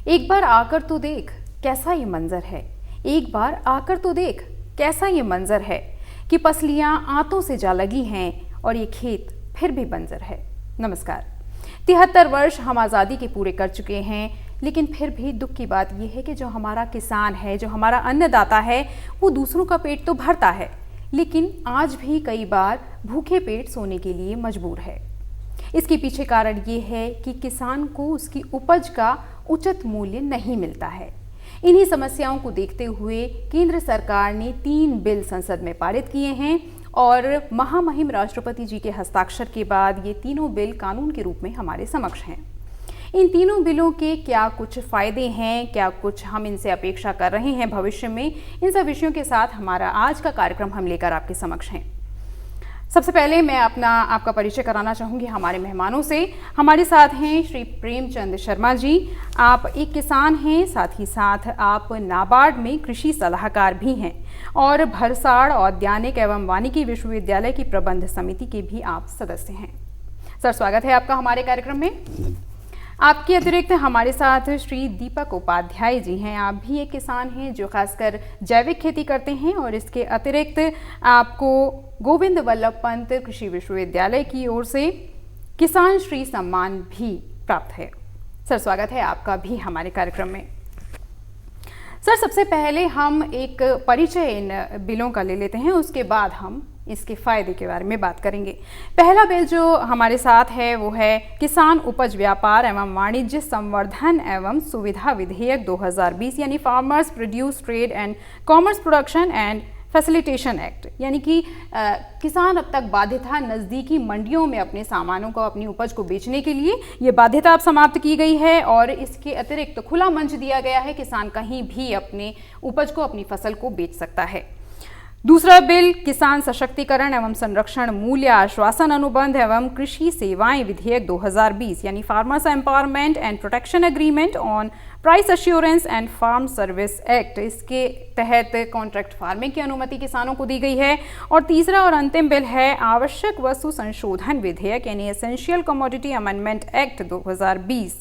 एक बार आकर तो देख कैसा ये मंजर है, एक बार आकर तो देख कैसा ये मंजर है कि पसलियां आंतों से जा लगी हैं और ये खेत फिर भी बंजर है। नमस्कार। 73 वर्ष हम आज़ादी के पूरे कर चुके हैं, लेकिन फिर भी दुख की बात यह है कि जो हमारा किसान है, जो हमारा अन्नदाता है, वो दूसरों का पेट तो भरता है, लेकिन आज भी कई बार भूखे पेट सोने के लिए मजबूर है। इसके पीछे कारण ये है कि किसान को उसकी उपज का उचित मूल्य नहीं मिलता है। इन्हीं समस्याओं को देखते हुए केंद्र सरकार ने 3 बिल संसद में पारित किए हैं और महामहिम राष्ट्रपति जी के हस्ताक्षर के बाद ये तीनों बिल कानून के रूप में हमारे समक्ष हैं। इन तीनों बिलों के क्या कुछ फायदे हैं, क्या कुछ हम इनसे अपेक्षा कर रहे हैं भविष्य में, इन सब विषयों के साथ हमारा आज का कार्यक्रम हम लेकर आपके समक्ष हैं। सबसे पहले मैं आपका परिचय कराना चाहूँगी हमारे मेहमानों से। हमारे साथ हैं श्री प्रेमचंद शर्मा जी। आप एक किसान हैं, साथ ही साथ आप नाबार्ड में कृषि सलाहकार भी हैं और भरसाड़ औद्यानिक एवं वानिकी विश्वविद्यालय की प्रबंध समिति के भी आप सदस्य हैं। सर, स्वागत है आपका हमारे कार्यक्रम में। आपके अतिरिक्त हमारे साथ श्री दीपक उपाध्याय जी हैं। आप भी एक किसान हैं जो खासकर जैविक खेती करते हैं और इसके अतिरिक्त आपको गोविंद वल्लभ पंत कृषि विश्वविद्यालय की ओर से किसान श्री सम्मान भी प्राप्त है। सर, स्वागत है आपका भी हमारे कार्यक्रम में। सर, सबसे पहले हम एक परिचय इन बिलों का ले लेते हैं, उसके बाद हम इसके फायदे के बारे में बात करेंगे। पहला बिल जो हमारे साथ है वो है किसान उपज व्यापार एवं वाणिज्य संवर्धन एवं सुविधा विधेयक 2020, यानी farmers produce trade and commerce production and facilitation act. यानी कि किसान अब तक बाध्यता नज़दीकी मंडियों में अपने सामानों को, अपनी उपज को बेचने के लिए ये बाध्यता अब समाप्त की गई है और इसके अतिरिक्त तो खुला मंच दिया गया है, किसान कहीं भी अपने उपज को, अपनी फसल को बेच सकता है। दूसरा बिल किसान सशक्तिकरण एवं संरक्षण मूल्य आश्वासन अनुबंध एवं कृषि सेवाएं विधेयक 2020, यानी farmers empowerment and protection agreement on price assurance and farm service act. इसके तहत कॉन्ट्रैक्ट फार्मिंग की अनुमति किसानों को दी गई है। और तीसरा और अंतिम बिल है आवश्यक वस्तु संशोधन विधेयक, यानी एसेंशियल कमोडिटी अमेंडमेंट एक्ट 2020,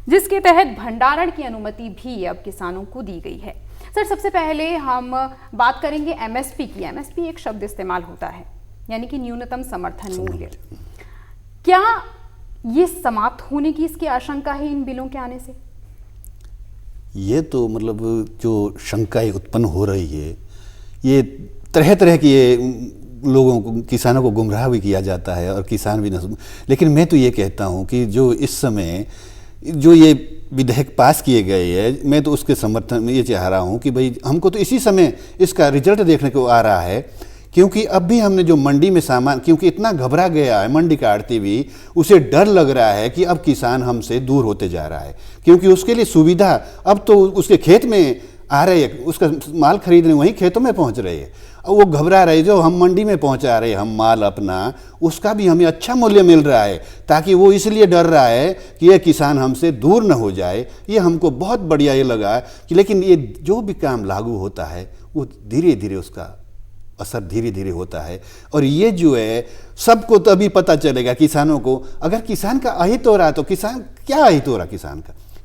जिसके तहत भंडारण की अनुमति भी अब किसानों को दी गई है। सर, सबसे पहले हम बात करेंगे एमएसपी की। एमएसपी एक शब्द इस्तेमाल होता है, यानी कि न्यूनतम समर्थन मूल्य। क्या ये समाप्त होने की इसकी आशंका है इन बिलों के आने से? ये तो मतलब जो शंकाएं उत्पन्न हो रही है, ये तरह तरह की लोगों को, किसानों को गुमराह भी किया जाता है और किसान भी न। लेकिन मैं तो ये कहता हूँ कि जो इस समय जो ये विधेयक पास किए गए हैं, मैं तो उसके समर्थन में ये चाह रहा हूँ कि भाई हमको तो इसी समय इसका रिजल्ट देखने को आ रहा है, क्योंकि अब भी हमने जो मंडी में सामान, क्योंकि इतना घबरा गया है मंडी का आड़ती भी, उसे डर लग रहा है कि अब किसान हमसे दूर होते जा रहा है, क्योंकि उसके लिए सुविधा अब तो उसके खेत में आ रहे हैं, उसका माल खरीदने वहीं खेतों में पहुंच रहे हैं। अब वो घबरा रहे, जो हम मंडी में पहुंचा रहे हम माल अपना, उसका भी हमें अच्छा मूल्य मिल रहा है, ताकि वो इसलिए डर रहा है कि ये किसान हमसे दूर न हो जाए। ये हमको बहुत बढ़िया ये लगा कि, लेकिन ये जो भी काम लागू होता है वो धीरे धीरे उसका असर धीरे धीरे होता है। और ये जो है सबको तभी पता चलेगा किसानों को। अगर किसान का अहित हो रहा तो किसान क्या अहित हो रहा,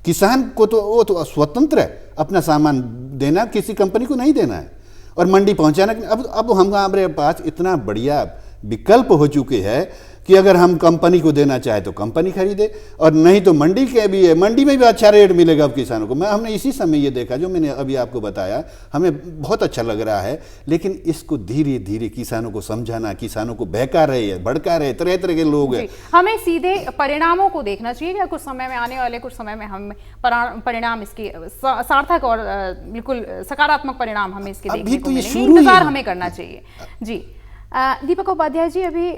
किसान को तो वो तो स्वतंत्र है अपना सामान देना, किसी कंपनी को नहीं देना है और मंडी पहुंचाना। अब हमारे पास इतना बढ़िया विकल्प हो चुके हैं कि अगर हम कंपनी को देना चाहे तो कंपनी खरीदे, और नहीं तो मंडी के भी है, मंडी में भी अच्छा रेट मिलेगा अब किसानों को। हमने इसी समय ये देखा, जो मैंने अभी आपको बताया, हमें बहुत अच्छा लग रहा है। लेकिन इसको धीरे धीरे किसानों को समझाना, किसानों को बहका रहे हैं, भड़का रहे, तरह तरह के लोग हैं। हमें सीधे परिणामों को देखना चाहिए कि कुछ समय में, आने वाले कुछ समय में हम परिणाम इसके सार्थक और बिल्कुल सकारात्मक परिणाम हमें इसके देखने को मिलेंगे। इंतजार हमें करना चाहिए। जी दीपक उपाध्याय जी, अभी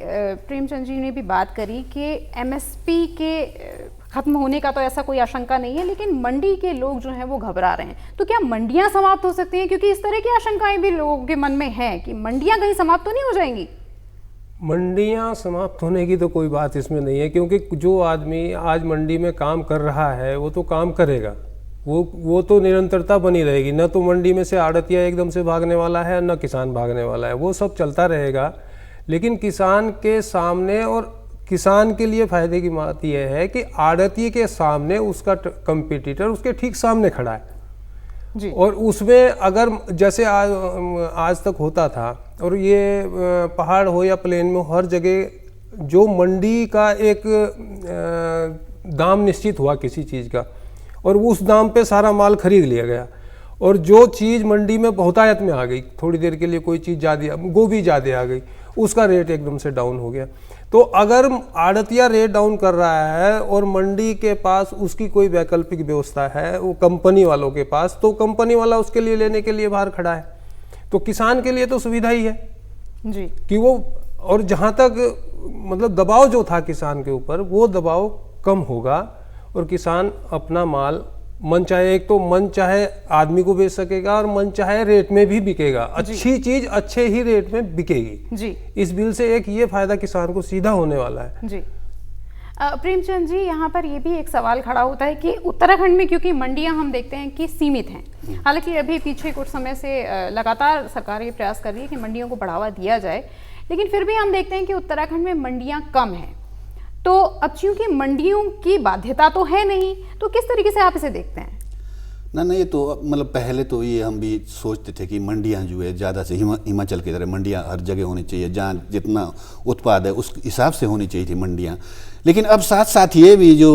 प्रेमचंद जी ने भी बात करी कि एमएसपी के खत्म होने का तो ऐसा कोई आशंका नहीं है, लेकिन मंडी के लोग जो हैं वो घबरा रहे हैं। तो क्या मंडियां समाप्त हो सकती हैं? क्योंकि इस तरह की आशंकाएं भी लोगों के मन में है कि मंडियां कहीं समाप्त तो नहीं हो जाएंगी। मंडियां समाप्त होने की तो कोई बात इसमें नहीं है, क्योंकि जो आदमी आज मंडी में काम कर रहा है वो तो काम करेगा, वो तो निरंतरता बनी रहेगी। न तो मंडी में से आड़तिया एकदम से भागने वाला है, न किसान भागने वाला है, वो सब चलता रहेगा। लेकिन किसान के सामने और किसान के लिए फायदे की बात यह है कि आड़ती के सामने उसका कंपटीटर उसके ठीक सामने खड़ा है जी। और उसमें अगर जैसे आज तक होता था, और ये पहाड़ हो या प्लेन में हो, हर जगह जो मंडी का एक दाम निश्चित हुआ किसी चीज़ का, और उस दाम पे सारा माल खरीद लिया गया, और जो चीज़ मंडी में बहुतायत में आ गई, थोड़ी देर के लिए कोई चीज़ ज़्यादा, गोभी ज़्यादा आ गई, उसका रेट एकदम से डाउन हो गया। तो अगर आड़तिया रेट डाउन कर रहा है और मंडी के पास उसकी कोई वैकल्पिक व्यवस्था है वो कंपनी वालों के पास, तो कंपनी वाला उसके लिए लेने के लिए बाहर खड़ा है। तो किसान के लिए तो सुविधा ही है जी कि वो, और जहाँ तक मतलब दबाव जो था किसान के ऊपर, वो दबाव कम होगा और किसान अपना माल मन चाहे, एक तो मन चाहे आदमी को बेच सकेगा और मन चाहे रेट में भी बिकेगा, अच्छी चीज अच्छे ही रेट में बिकेगी जी। इस बिल से एक ये फायदा किसान को सीधा होने वाला है जी। प्रेमचंद जी, यहाँ पर ये भी एक सवाल खड़ा होता है कि उत्तराखंड में क्योंकि मंडियाँ हम देखते हैं कि सीमित हैं, हालांकि अभी पीछे कुछ समय से लगातार सरकार ये प्रयास कर रही है कि मंडियों को बढ़ावा दिया जाए, लेकिन फिर भी हम देखते हैं कि उत्तराखंड में मंडियाँ कम हैं। तो अब चूंकि मंडियों की बाध्यता तो है नहीं, तो किस तरीके से आप इसे देखते हैं? ना ये तो मतलब पहले तो ये हम भी सोचते थे कि मंडियां जो है ज़्यादा से हिमाचल की तरह मंडियां हर जगह होनी चाहिए, जहाँ जितना उत्पाद है उस हिसाब से होनी चाहिए थी मंडियां। लेकिन अब साथ साथ ये भी जो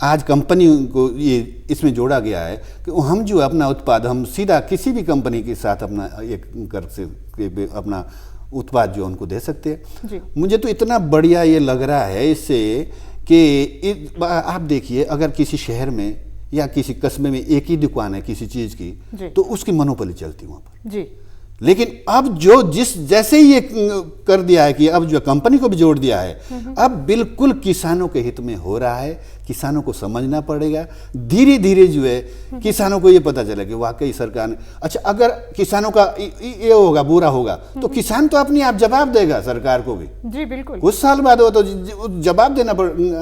आज कंपनी को ये इसमें जोड़ा गया है कि हम जो अपना उत्पाद हम सीधा किसी भी कंपनी के साथ अपना एक कर से अपना उत्पाद जो उनको दे सकते हैं। मुझे तो इतना बढ़िया ये लग रहा है इससे कि आप देखिए, अगर किसी शहर में या किसी कस्बे में एक ही दुकान है किसी चीज की, तो उसकी मोनोपोली चलती वहां पर जी। लेकिन अब जो जैसे ही ये कर दिया है कि अब जो कंपनी को भी जोड़ दिया है, अब बिल्कुल किसानों के हित में हो रहा है। किसानों को समझना पड़ेगा, धीरे धीरे जो है किसानों को ये पता चला कि वाकई सरकार ने, अच्छा अगर किसानों का ये होगा बुरा होगा तो किसान तो अपने आप जवाब देगा सरकार को भी जी, बिल्कुल कुछ साल बाद वो तो जवाब देना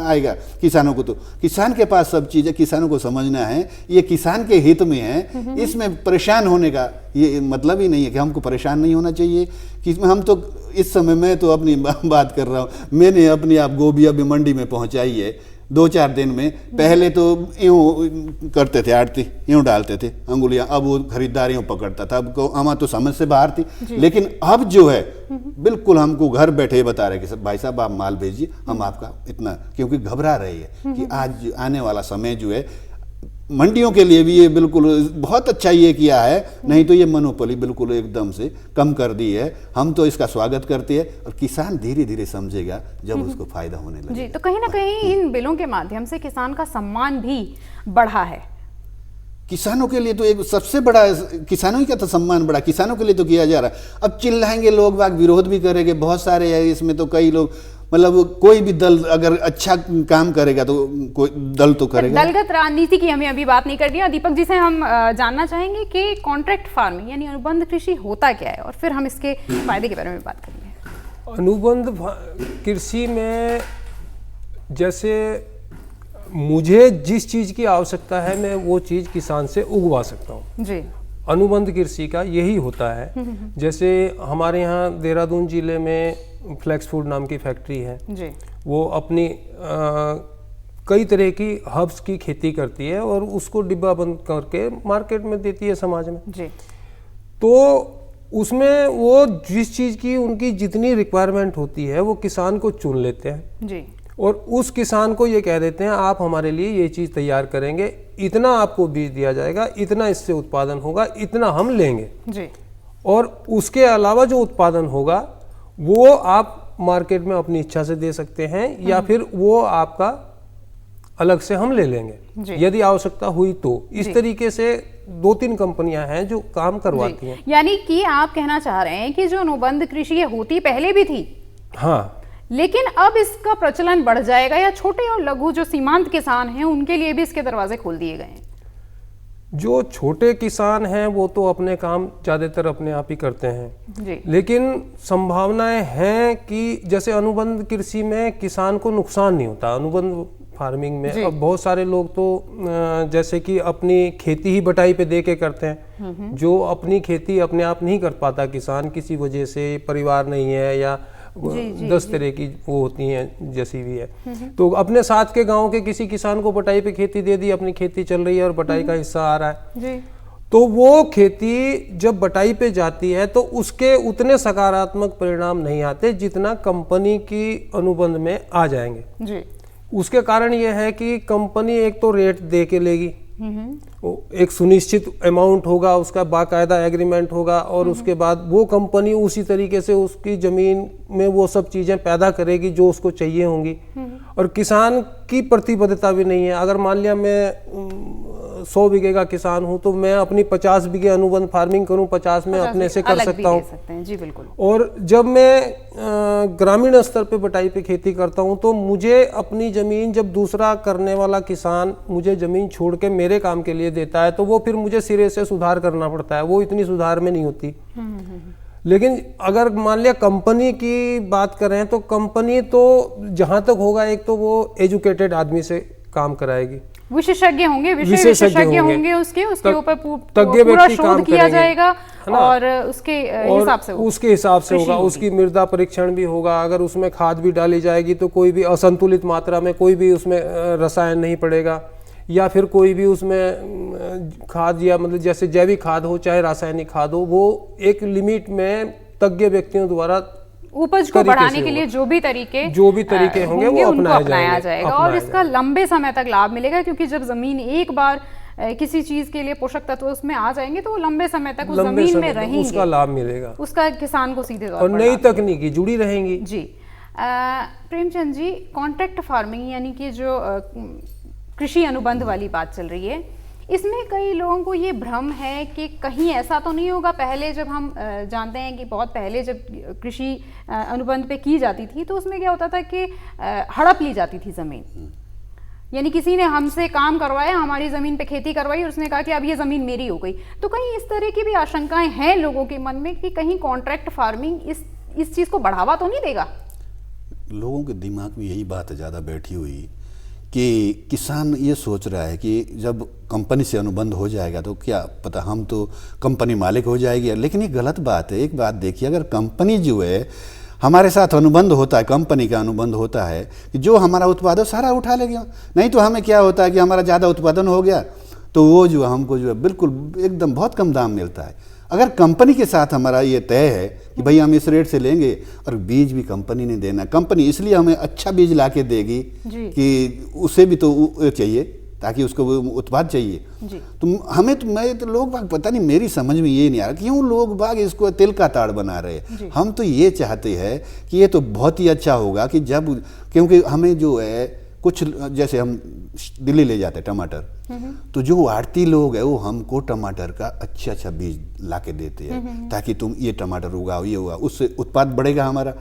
आएगा किसानों को। तो किसान के पास सब चीजें, किसानों को समझना है ये किसान के हित में है, इसमें परेशान होने का ये मतलब ही नहीं है कि हमको परेशान नहीं होना चाहिए। कि हम तो इस समय मैं तो अपनी बात कर रहा हूँ, मैंने अपनी आप गोभी अभी मंडी में पहुंचाई है 2-4 दिन में। पहले तो यूँ करते थे, आड़ती यूँ डालते थे अंगुलियाँ, अब वो खरीदार यूँ पकड़ता था, अब हमारा तो समझ से बाहर थी। लेकिन अब जो है बिल्कुल हमको घर बैठे बता रहे कि भाई साहब आप माल भेजिए, हम आपका इतना, क्योंकि घबरा रही है कि आज आने वाला समय जो है मंडियों के लिए भी ये बिल्कुल बहुत अच्छा ये किया है, नहीं तो ये मोनोपोली बिल्कुल एकदम से कम कर दी है। हम तो इसका स्वागत करते हैं और किसान धीरे धीरे समझेगा जब उसको फायदा होने लगे। जी, तो कहीं ना कहीं इन बिलों के माध्यम से किसान का सम्मान भी बढ़ा है। किसानों के लिए तो एक सबसे बड़ा, किसानों ही का तो सम्मान बड़ा किसानों के लिए तो किया जा रहा है। अब चिल्लाएंगे लोग, बाग विरोध भी करेंगे, बहुत सारे है इसमें तो कई लोग, मतलब कोई भी दल अगर अच्छा काम करेगा तो कोई दल तो करेगा। दलगत राजनीति की हमें अभी बात नहीं करनी है। दीपक जी से हम जानना चाहेंगे कि कॉन्ट्रैक्ट फार्मिंग यानी अनुबंध कृषि होता क्या है, और फिर हम इसके फायदे के बारे में बात करेंगे। अनुबंध कृषि में जैसे मुझे जिस चीज़ की आवश्यकता है मैं वो चीज़ किसान से उगवा सकता हूँ जी। अनुबंध कृषि का यही होता है। जैसे हमारे यहाँ देहरादून जिले में फ्लेक्स फूड नाम की फैक्ट्री है जी। वो अपनी कई तरह की हर्ब्स की खेती करती है और उसको डिब्बा बंद करके मार्केट में देती है समाज में जी। तो उसमें वो जिस चीज़ की उनकी जितनी रिक्वायरमेंट होती है वो किसान को चुन लेते हैं जी। और उस किसान को ये कह देते हैं आप हमारे लिए ये चीज़ तैयार करेंगे, इतना आपको बीज दिया जाएगा, इतना इससे उत्पादन होगा, इतना हम लेंगे जी। और उसके अलावा जो उत्पादन होगा वो आप मार्केट में अपनी इच्छा से दे सकते हैं या फिर वो आपका अलग से हम ले लेंगे यदि आवश्यकता हुई तो। इस तरीके से 2-3 कंपनियां हैं जो काम करवाती हैं। यानी कि आप कहना चाह रहे हैं कि जो अनुबंध कृषि होती पहले भी थी, हाँ, लेकिन अब इसका प्रचलन बढ़ जाएगा या छोटे और लघु जो सीमांत किसान हैं उनके लिए भी इसके दरवाजे खोल दिए गए हैं। जो छोटे किसान हैं वो तो अपने काम ज़्यादातर अपने आप ही करते हैं जी। लेकिन संभावनाएं हैं कि जैसे अनुबंध कृषि में किसान को नुकसान नहीं होता। अनुबंध फार्मिंग में अब बहुत सारे लोग तो जैसे कि अपनी खेती ही बटाई पे दे के करते हैं। जो अपनी खेती अपने आप नहीं कर पाता किसान, किसी वजह से परिवार नहीं है या 10 तरह की वो होती हैं जैसी भी है। तो अपने साथ के गांव के किसी किसान को बटाई पे खेती दे दी, अपनी खेती चल रही है और बटाई का हिस्सा आ रहा है जी। तो वो खेती जब बटाई पे जाती है तो उसके उतने सकारात्मक परिणाम नहीं आते जितना कंपनी की अनुबंध में आ जाएंगे जी। उसके कारण ये है कि कंपनी एक तो रेट दे के लेगी, एक सुनिश्चित अमाउंट होगा, उसका बाकायदा एग्रीमेंट होगा और उसके बाद वो कंपनी उसी तरीके से उसकी जमीन में वो सब चीजें पैदा करेगी जो उसको चाहिए होंगी। और किसान की प्रतिबद्धता भी नहीं है। अगर मान लिया मैं 100 बीघे का किसान हूं तो मैं अपनी 50 बीघे अनुबंध फार्मिंग करूं, 50 में अपने से कर सकता हूं। जी बिल्कुल। और जब मैं ग्रामीण स्तर पे बटाई पे खेती करता हूं तो मुझे अपनी जमीन जब दूसरा करने वाला किसान मुझे जमीन छोड़ के मेरे काम के लिए देता है तो वो फिर मुझे सिरे से सुधार करना पड़ता है, वो इतनी सुधार में नहीं होती। लेकिन अगर मान लिया कंपनी की बात करें तो कंपनी तो जहां तक होगा एक तो वो एजुकेटेड आदमी से काम कराएगी, विशेषज्ञ होंगे, विशेषज्ञ होंगे उसके ऊपर पूरा शोध किया जाएगा और उसके हिसाब से होगा। उसकी मृदा परीक्षण भी होगा, अगर उसमें खाद भी डाली जाएगी तो कोई भी असंतुलित मात्रा में कोई भी उसमें रसायन नहीं पड़ेगा, या फिर कोई भी उसमें खाद या मतलब जैसे जैविक खाद हो चाहे रासायनिक खाद हो वो एक लिमिट में तज्ञ व्यक्तियों द्वारा उपज को बढ़ाने के लिए जो भी तरीके होंगे वो अपनाया जाएगा और इसका लंबे समय तक लाभ मिलेगा, क्योंकि जब जमीन एक बार किसी चीज के लिए पोषक तत्व उसमें आ जाएंगे तो वो लंबे समय तक उस जमीन में रहेंगे, उसका लाभ मिलेगा, उसका किसान को सीधे तौर पर और नई तकनीकी जुड़ी रहेंगी। जी प्रेमचंद जी, कॉन्ट्रैक्ट फार्मिंग यानी कि जो कृषि अनुबंध वाली बात चल रही है, इसमें कई लोगों को ये भ्रम है कि कहीं ऐसा तो नहीं होगा, पहले जब हम जानते हैं कि बहुत पहले जब कृषि अनुबंध पे की जाती थी तो उसमें क्या होता था कि हड़प ली जाती थी ज़मीन, यानी किसी ने हमसे काम करवाया, हमारी ज़मीन पे खेती करवाई और उसने कहा कि अब ये ज़मीन मेरी हो गई। तो कहीं इस तरह की भी आशंकाएं हैं लोगों के मन में कि कहीं कॉन्ट्रैक्ट फार्मिंग इस चीज़ को बढ़ावा तो नहीं देगा? लोगों के दिमाग में यही बात ज़्यादा बैठी हुई कि किसान ये सोच रहा है कि जब कंपनी से अनुबंध हो जाएगा तो क्या पता हम तो कंपनी मालिक हो जाएगी, लेकिन ये गलत बात है। एक बात देखिए, अगर कंपनी जो है हमारे साथ अनुबंध होता है, कंपनी का अनुबंध होता है कि जो हमारा उत्पादन सारा उठा लेगा, नहीं तो हमें क्या होता है कि हमारा ज़्यादा उत्पादन हो गया तो वो जो हमको जो है बिल्कुल एकदम बहुत कम दाम मिलता है। अगर कंपनी के साथ हमारा ये तय है कि भाई हम इस रेट से लेंगे और बीज भी कंपनी ने देना, कंपनी इसलिए हमें अच्छा बीज ला के देगी कि उसे भी तो चाहिए ताकि उसको उत्पाद चाहिए। तो हमें तो मैं तो लोग बाग पता नहीं, मेरी समझ में ये नहीं आ रहा क्यों लोग बाग इसको तिल का ताड़ बना रहे हैं। हम तो ये चाहते हैं कि ये तो बहुत ही अच्छा होगा कि जब, क्योंकि हमें जो है कुछ जैसे हम दिल्ली ले जाते हैं टमाटर, तो जो आड़ती लोग है वो हमको टमाटर का अच्छा बीज ला के देते हैं ताकि तुम ये टमाटर उगाओ, ये उगाओ, उससे उत्पाद बढ़ेगा हमारा।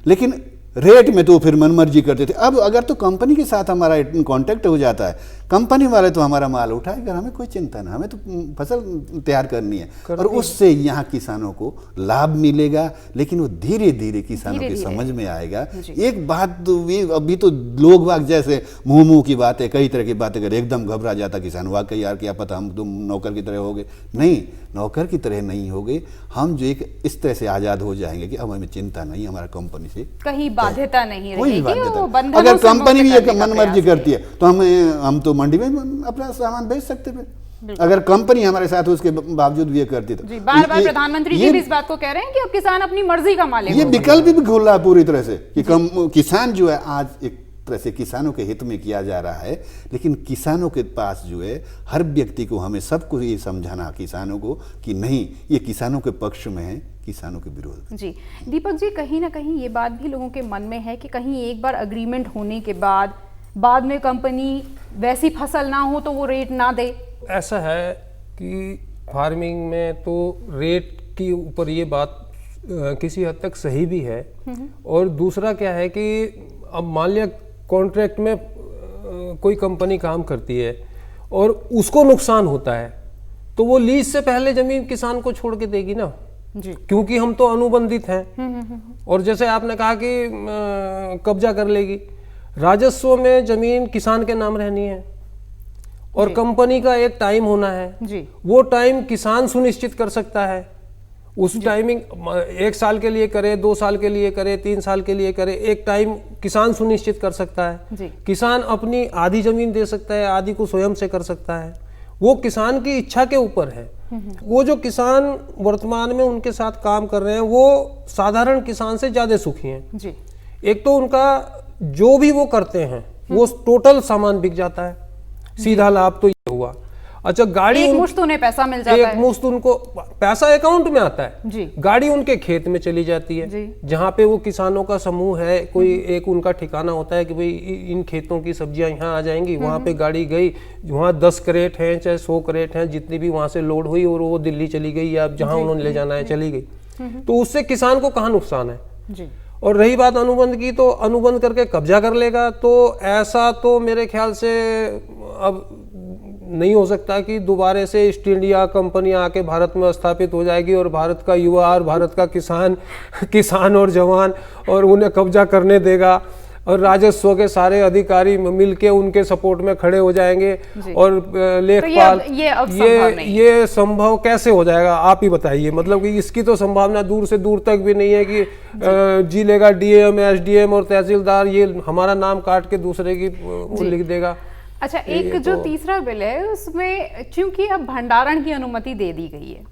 लेकिन रेट में तो फिर मनमर्जी करते थे। अब अगर तो कंपनी के साथ हमारा कांटेक्ट हो जाता है, कंपनी वाले तो हमारा माल उठाएगा, हमें कोई चिंता ना, हमें तो फसल तैयार करनी है और उससे यहाँ किसानों को लाभ मिलेगा। लेकिन वो धीरे धीरे किसानों की समझ में आएगा। एक बात तो अभी तो लोग बाग जैसे मुंह की बातें, कई तरह की बातें कर एकदम घबरा जाता किसान, वाकई यार क्या पता हम तुम नौकर की तरह हो गए। नहीं, नौकर की तरह नहीं हो गए हम, जो एक इस तरह से आज़ाद हो जाएंगे कि अब हमें चिंता नहीं, हमारा कंपनी से कहीं बाध्यता नहीं रहेगी। अगर कंपनी भी ये मनमर्जी करती है तो हम तो मंडी में अपना सामान बेच सकते थे। अगर कंपनी हमारे साथ उसके बावजूद भी ये करती तो बार बार प्रधानमंत्री जी भी इस बात को कह रहे हैं कि अब किसान अपनी मर्जी का मालिक, ये विकल्प भी खुल रहा है पूरी तरह से कि किसान जो है आज एक तरह से किसानों के हित में किया जा रहा है। लेकिन किसानों के पास जो है हर व्यक्ति को, हमें सबको ये समझाना किसानों को कि नहीं, ये किसानों के पक्ष में है, किसानों के विरोध। जी दीपक जी, कहीं ना कहीं ये बात भी लोगों के मन में है कि कहीं एक बार अग्रीमेंट होने के बाद में कंपनी वैसी फसल ना हो तो वो रेट ना दे। ऐसा है कि फार्मिंग में तो रेट के ऊपर ये बात किसी हद तक सही भी है, और दूसरा क्या है कि अब मान लिया कॉन्ट्रैक्ट में कोई कंपनी काम करती है और उसको नुकसान होता है तो वो लीज से पहले जमीन किसान को छोड़ के देगी ना जी, क्योंकि हम तो अनुबंधित हैं। और जैसे आपने कहा कि कब्जा कर लेगी, राजस्व में जमीन किसान के नाम रहनी है और कंपनी का एक टाइम होना है जी, वो टाइम किसान सुनिश्चित कर सकता है उस टाइमिंग 1 साल के लिए करे, 2 साल के लिए करे, 3 साल के लिए करे, एक टाइम किसान सुनिश्चित कर सकता है। जी। किसान अपनी आधी जमीन दे सकता है, आधी को स्वयं से कर सकता है, वो किसान की इच्छा के ऊपर है। वो जो किसान वर्तमान में उनके साथ काम कर रहे हैं वो साधारण किसान से ज्यादा सुखी हैं। जी। एक तो उनका जो भी वो करते हैं वो टोटल सामान बिक जाता है, सीधा लाभ तो ये हुआ। अच्छा, गाड़ी एक मुश्त उन्हें पैसा मिल जाता है, एक मुश्त उनको पैसा अकाउंट में आता है जी। गाड़ी उनके खेत में चली जाती है, जी। जहाँ पे वो किसानों का समूह है, कोई एक उनका ठिकाना होता है कि भाई इन खेतों की सब्जियां यहाँ आ जाएंगी, वहाँ पे गाड़ी गई, वहाँ 10 क्रेट हैं चाहे 100 क्रेट हैं, जितनी भी वहाँ से लोड हुई और वो दिल्ली चली गई या जहाँ उन्होंने ले जाना है चली गई, तो उससे किसान को कहाँ नुकसान है। जी। और रही बात अनुबंध की, तो अनुबंध करके कब्जा कर लेगा, तो ऐसा तो मेरे ख्याल से अब नहीं हो सकता कि दोबारा से ईस्ट इंडिया कंपनी आके भारत में स्थापित हो जाएगी और भारत का युवा और भारत का किसान और जवान और उन्हें कब्जा करने देगा और राजस्व के सारे अधिकारी मिलके उनके सपोर्ट में खड़े हो जाएंगे और लेखपाल। ये संभव कैसे हो जाएगा, आप ही बताइए। मतलब कि इसकी तो संभावना दूर से दूर तक भी नहीं है कि जी लेगा डीएम, एसडीएम और तहसीलदार ये हमारा नाम काट के दूसरे की लिख देगा। अच्छा, एक जो तीसरा बिल है उसमें चूंकि अब भंडारण की अनुमति दे दी गई है,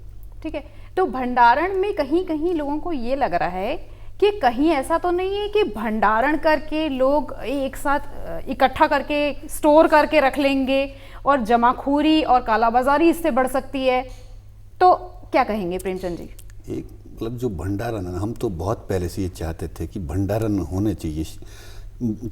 ठीक है, तो भंडारण में कहीं कहीं लोगों को ये लग रहा है कि कहीं ऐसा तो नहीं है कि भंडारण करके लोग एक साथ इकट्ठा करके स्टोर करके रख लेंगे और जमाखोरी और कालाबाजारी इससे बढ़ सकती है, तो क्या कहेंगे प्रेमचंद जी? एक मतलब जो भंडारण है, हम तो बहुत पहले से ये चाहते थे कि भंडारण होने चाहिए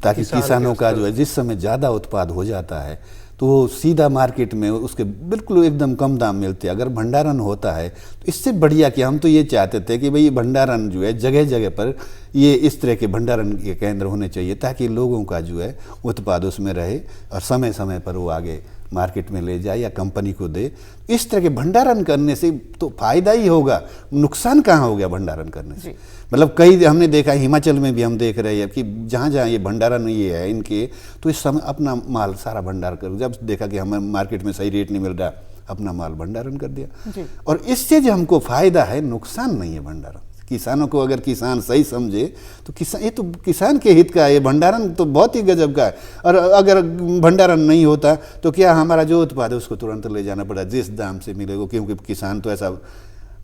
ताकि किसानों का जो है जिस समय ज़्यादा उत्पाद हो जाता है तो वो सीधा मार्केट में उसके बिल्कुल एकदम कम दाम मिलते हैं। अगर भंडारण होता है तो इससे बढ़िया कि हम तो ये चाहते थे कि भाई भंडारण जो है जगह जगह पर ये इस तरह के भंडारण के केंद्र होने चाहिए ताकि लोगों का जो है उत्पाद उसमें रहे और समय समय पर वो आगे मार्केट में ले जाए या कंपनी को दे। इस तरह के भंडारण करने से तो फायदा ही होगा, नुकसान कहाँ हो गया भंडारण करने से। मतलब कई हमने देखा, हिमाचल में भी हम देख रहे हैं कि जहाँ जहाँ ये भंडारण ये है इनके, तो इस समय अपना माल सारा भंडार कर, जब देखा कि हमें मार्केट में सही रेट नहीं मिल रहा, अपना माल भंडारण कर दिया। और इससे जो हमको फायदा है, नुकसान नहीं है भंडारण। किसानों को अगर किसान सही समझे तो किसान, ये तो किसान के हित का है, भंडारण तो बहुत ही गजब का है। और अगर भंडारण नहीं होता तो क्या हमारा जो उत्पाद है उसको तुरंत ले जाना पड़ा जिस दाम से मिलेगा, क्योंकि किसान तो ऐसा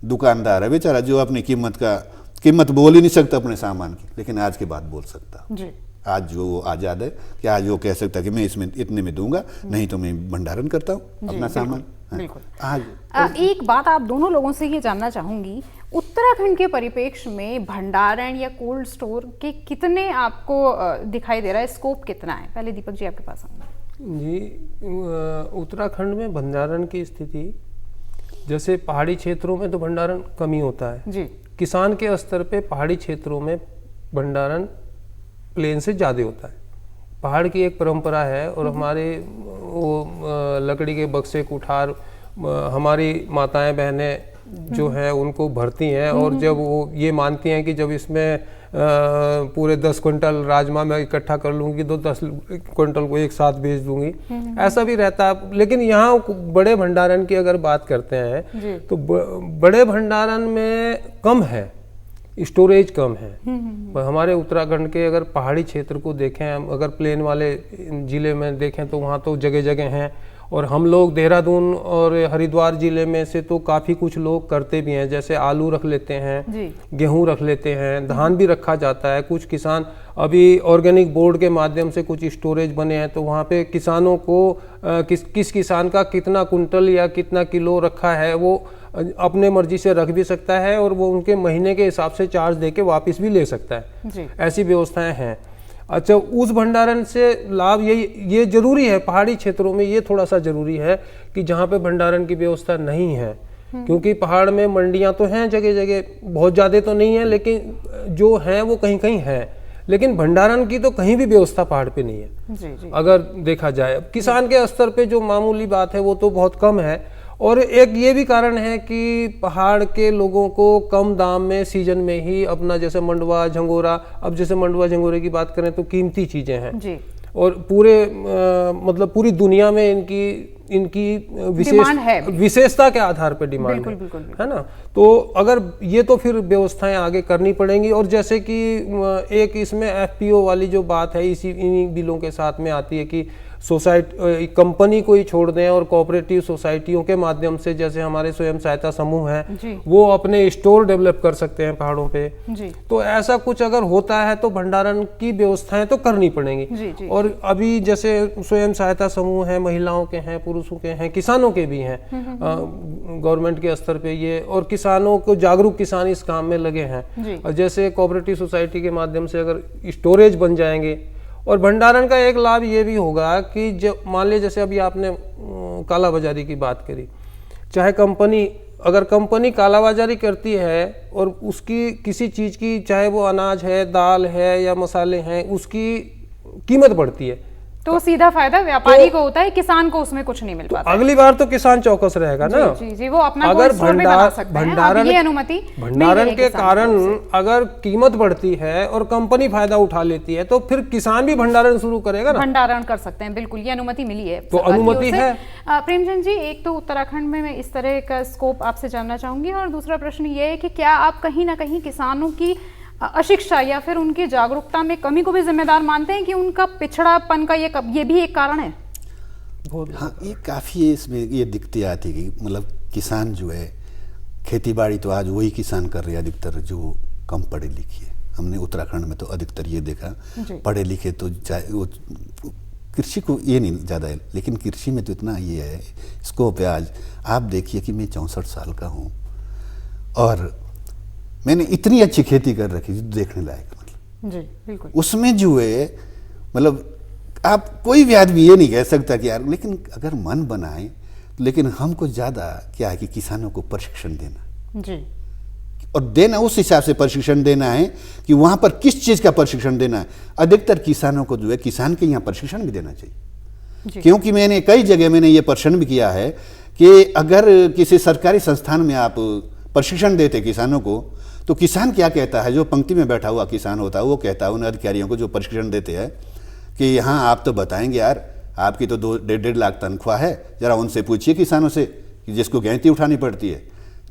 दुकानदार है बेचारा जो अपनी कीमत बोल ही नहीं सकता अपने सामान की, लेकिन आज के बाद बोल सकता जी। आज जो आज़ाद है कि आज वो कह सकता कि मैं इसमें इतने में दूंगा, नहीं तो मैं भंडारण करता हूँ अपना सामान। बिल्कुल। आज एक बात आप दोनों लोगों से ये जानना चाहूंगी, उत्तराखंड के परिप्रेक्ष्य में भंडारण या कोल्ड स्टोर के कितने आपको दिखाई दे रहा है, स्कोप कितना है? पहले दीपक जी आपके पास आऊंगा। जी, उत्तराखंड में भंडारण की स्थिति, जैसे पहाड़ी क्षेत्रों में तो भंडारण कम ही होता है जी। किसान के स्तर पे पहाड़ी क्षेत्रों में भंडारण प्लेन से ज़्यादा होता है। पहाड़ की एक परंपरा है और हमारे वो लकड़ी के बक्से कुठार हमारी माताएं बहनें जो हैं उनको भरती हैं और जब वो ये मानती हैं कि जब इसमें पूरे 10 क्विंटल राजमा मैं इकट्ठा कर लूँगी तो 10 क्विंटल को एक साथ बेच दूंगी, ऐसा भी रहता है। लेकिन यहाँ बड़े भंडारण की अगर बात करते हैं तो बड़े भंडारण में कम है, स्टोरेज कम है। हमारे उत्तराखंड के अगर पहाड़ी क्षेत्र को देखें, अगर प्लेन वाले जिले में देखें तो वहाँ तो जगह जगह हैं। और हम लोग देहरादून और हरिद्वार जिले में से तो काफ़ी कुछ लोग करते भी हैं, जैसे आलू रख लेते हैं, गेहूं रख लेते हैं, धान भी रखा जाता है। कुछ किसान अभी ऑर्गेनिक बोर्ड के माध्यम से कुछ स्टोरेज बने हैं, तो वहाँ पे किसानों को किस किसान का कितना कुंटल या कितना किलो रखा है वो अपने मर्जी से रख भी सकता है और वो उनके महीने के हिसाब से चार्ज देके वापस भी ले सकता है। ऐसी व्यवस्थाएं हैं। अच्छा, उस भंडारण से लाभ ये जरूरी है, पहाड़ी क्षेत्रों में ये थोड़ा सा जरूरी है कि जहाँ पे भंडारण की व्यवस्था नहीं है, क्योंकि पहाड़ में मंडियाँ तो हैं जगह जगह, बहुत ज़्यादा तो नहीं है लेकिन जो हैं वो कहीं कहीं है, लेकिन भंडारण की तो कहीं भी व्यवस्था पहाड़ पे नहीं है। जी। अगर देखा जाए किसान के स्तर पे जो मामूली बात है वो तो बहुत कम है। और एक ये भी कारण है कि पहाड़ के लोगों को कम दाम में सीजन में ही अपना, जैसे मंडवा झंगोरा, अब जैसे मंडवा झंगोरे की बात करें तो कीमती चीजें हैं जी। और पूरे मतलब पूरी दुनिया में इनकी विशेषता के आधार पर डिमांड है ना। तो अगर ये तो फिर व्यवस्थाएं आगे करनी पड़ेंगी। और जैसे कि एक इसमें FPO वाली जो बात है इन्हीं बिलों के साथ में आती है कि सोसाइटी कंपनी को ही छोड़ दें और कोऑपरेटिव सोसाइटियों के माध्यम से, जैसे हमारे स्वयं सहायता समूह हैं, वो अपने स्टोर डेवलप कर सकते हैं पहाड़ों पे जी। तो ऐसा कुछ अगर होता है तो भंडारण की व्यवस्थाएं तो करनी पड़ेंगी जी। और अभी जैसे स्वयं सहायता समूह है, महिलाओं के हैं, पुरुषों के हैं, किसानों के भी हैं गवर्नमेंट के स्तर पे ये, और किसानों को जागरूक किसान इस काम में लगे हैं। और जैसे कोऑपरेटिव सोसाइटी के माध्यम से अगर स्टोरेज बन जाएंगे, और भंडारण का एक लाभ ये भी होगा कि जब मान लीजिए जैसे अभी आपने कालाबाजारी की बात करी, चाहे अगर कंपनी कालाबाजारी करती है और उसकी किसी चीज़ की, चाहे वो अनाज है, दाल है या मसाले हैं, उसकी कीमत बढ़ती है तो सीधा फायदा व्यापारी को होता है, किसान को उसमें कुछ नहीं मिल पाता। अगली बार तो किसान चौकस रहेगा ना जी, वो अपना अगर भंडारण के कारण अगर कीमत बढ़ती है और कंपनी फायदा उठा लेती है तो फिर किसान भी भंडारण शुरू करेगा ना, भंडारण कर सकते हैं। बिल्कुल, ये अनुमति मिली है तो अनुमति है। प्रेमचंद जी, एक तो उत्तराखंड में मैं इस तरह का स्कोप आपसे जानना चाहूंगी, और दूसरा प्रश्न ये है कि क्या आप कहीं ना कहीं किसानों की अशिक्षा या फिर उनकी जागरूकता में कमी को भी जिम्मेदार मानते हैं कि उनका पिछड़ापन का ये भी एक कारण है? हाँ, ये काफ़ी इसमें ये दिक्कतें आती है कि मतलब किसान जो है, खेती बाड़ी तो आज वही किसान कर रहे हैं अधिकतर जो कम पढ़े लिखे। हमने उत्तराखंड में तो अधिकतर ये देखा, पढ़े लिखे तो चाहे वो कृषि को ये नहीं ज़्यादा है, लेकिन कृषि में तो इतना ये है स्कोप है। आज आप देखिए कि मैं 64 साल का हूँ और मैंने इतनी अच्छी खेती कर रखी जो देखने लायक, मतलब जी बिल्कुल। उसमें जो है मतलब आप कोई भी आदमी ये नहीं कह सकता कि यार, लेकिन अगर मन बनाए, लेकिन हमको ज़्यादा क्या है कि किसानों को प्रशिक्षण देना जी, और देना उस हिसाब से प्रशिक्षण देना है कि वहाँ पर किस चीज़ का प्रशिक्षण देना है। अधिकतर किसानों को जो है किसान के यहाँ प्रशिक्षण भी देना चाहिए, क्योंकि मैंने कई जगह मैंने ये प्रश्न भी किया है कि अगर किसी सरकारी संस्थान में आप प्रशिक्षण देते किसानों को, तो किसान क्या कहता है, जो पंक्ति में बैठा हुआ किसान होता है वो कहता है उन अधिकारियों को जो प्रशिक्षण देते हैं कि यहाँ आप तो बताएंगे यार, आपकी तो 2-1.5 लाख तनख्वाह है, जरा उनसे पूछिए किसानों से कि जिसको गैंती उठानी पड़ती है।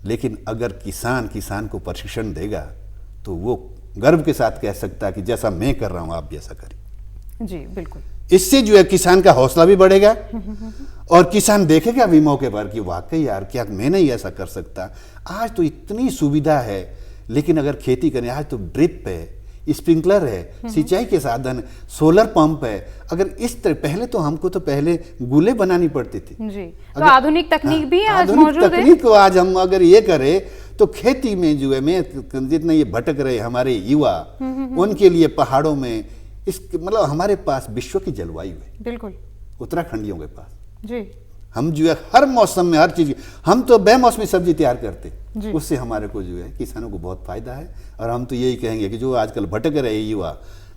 लेकिन अगर किसान को प्रशिक्षण देगा तो वो गर्व के साथ कह सकता है कि जैसा मैं कर रहा हूँ आप भी ऐसा करिए। जी बिल्कुल। इससे जो है किसान का हौसला भी बढ़ेगा और किसान देखेगा भी मौके पर कि वाकई यार क्या मैं नहीं ऐसा कर सकता। आज तो इतनी सुविधा है, लेकिन अगर खेती करें, आज तो ड्रिप है, स्प्रिंकलर है, सिंचाई के साधन, सोलर पंप है। अगर इस तरह पहले तो हमको तो पहले गुले बनानी पड़ती थी जी, तो आधुनिक तकनीक भी आज मौजूद है। तकनीक को आज हम अगर ये करें तो खेती में जो है मैं जितना ये भटक रहे हमारे युवा, उनके लिए पहाड़ों में मतलब हमारे पास विश्व की जलवायु है बिल्कुल उत्तराखंडियों के पास जी। हम जो है हर मौसम में हर चीज, हम तो बेमौसमी सब्जी तैयार करते, उससे हमारे को जो है किसानों को बहुत फायदा है। और हम तो यही कहेंगे कि जो आजकल भटक रहे युवा,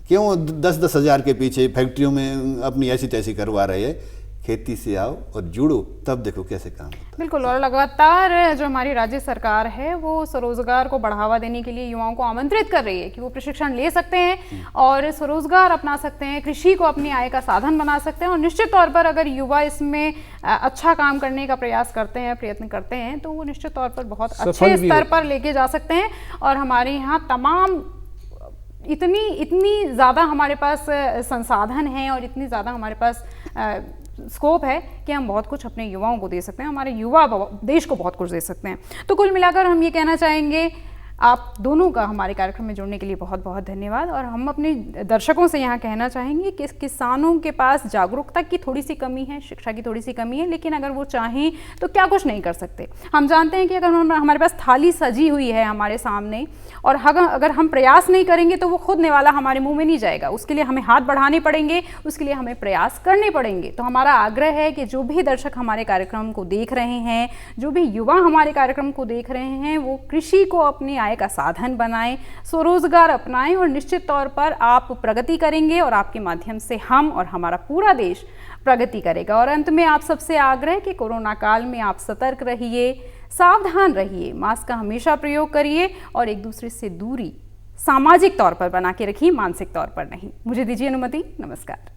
क्यों 10-10 हज़ार के पीछे फैक्ट्रियों में अपनी ऐसी तैसी करवा रहे हैं, खेती से आओ और जुड़ो, तब देखो कैसे काम होता है। बिल्कुल। और लगातार जो हमारी राज्य सरकार है वो स्वरोजगार को बढ़ावा देने के लिए युवाओं को आमंत्रित कर रही है कि वो प्रशिक्षण ले सकते हैं और स्वरोजगार अपना सकते हैं, कृषि को अपनी आय का साधन बना सकते हैं। और निश्चित तौर पर अगर युवा इसमें अच्छा काम करने का प्रयास करते हैं, प्रयत्न करते हैं, तो वो निश्चित तौर पर बहुत अच्छे स्तर पर लेके जा सकते हैं। और हमारे यहाँ तमाम इतनी ज़्यादा हमारे पास संसाधन हैं और इतनी ज़्यादा हमारे पास स्कोप है कि हम बहुत कुछ अपने युवाओं को दे सकते हैं, हमारे युवा देश को बहुत कुछ दे सकते हैं। तो कुल मिलाकर हम ये कहना चाहेंगे, आप दोनों का हमारे कार्यक्रम में जुड़ने के लिए बहुत बहुत धन्यवाद। और हम अपने दर्शकों से यहाँ कहना चाहेंगे कि किसानों के पास जागरूकता की थोड़ी सी कमी है, शिक्षा की थोड़ी सी कमी है, लेकिन अगर वो चाहें तो क्या कुछ नहीं कर सकते। हम जानते हैं कि अगर हमारे पास थाली सजी हुई है हमारे सामने और अगर हम प्रयास नहीं करेंगे तो वो खुद निवाला हमारे मुंह में नहीं जाएगा। उसके लिए हमें हाथ बढ़ाने पड़ेंगे, उसके लिए हमें प्रयास करने पड़ेंगे। तो हमारा आग्रह है कि जो भी दर्शक हमारे कार्यक्रम को देख रहे हैं, जो भी युवा हमारे कार्यक्रम को देख रहे हैं, वो कृषि को अपनी आय का साधन बनाएं, स्वरोजगार अपनाएं और निश्चित तौर पर आप प्रगति करेंगे और आपके माध्यम से हम और हमारा पूरा देश प्रगति करेगा। और अंत में आप सबसे आग्रह कि कोरोना काल में आप सतर्क रहिए, सावधान रहिए, मास्क का हमेशा प्रयोग करिए और एक दूसरे से दूरी सामाजिक तौर पर बना के रखिए, मानसिक तौर पर नहीं। मुझे दीजिए अनुमति, नमस्कार।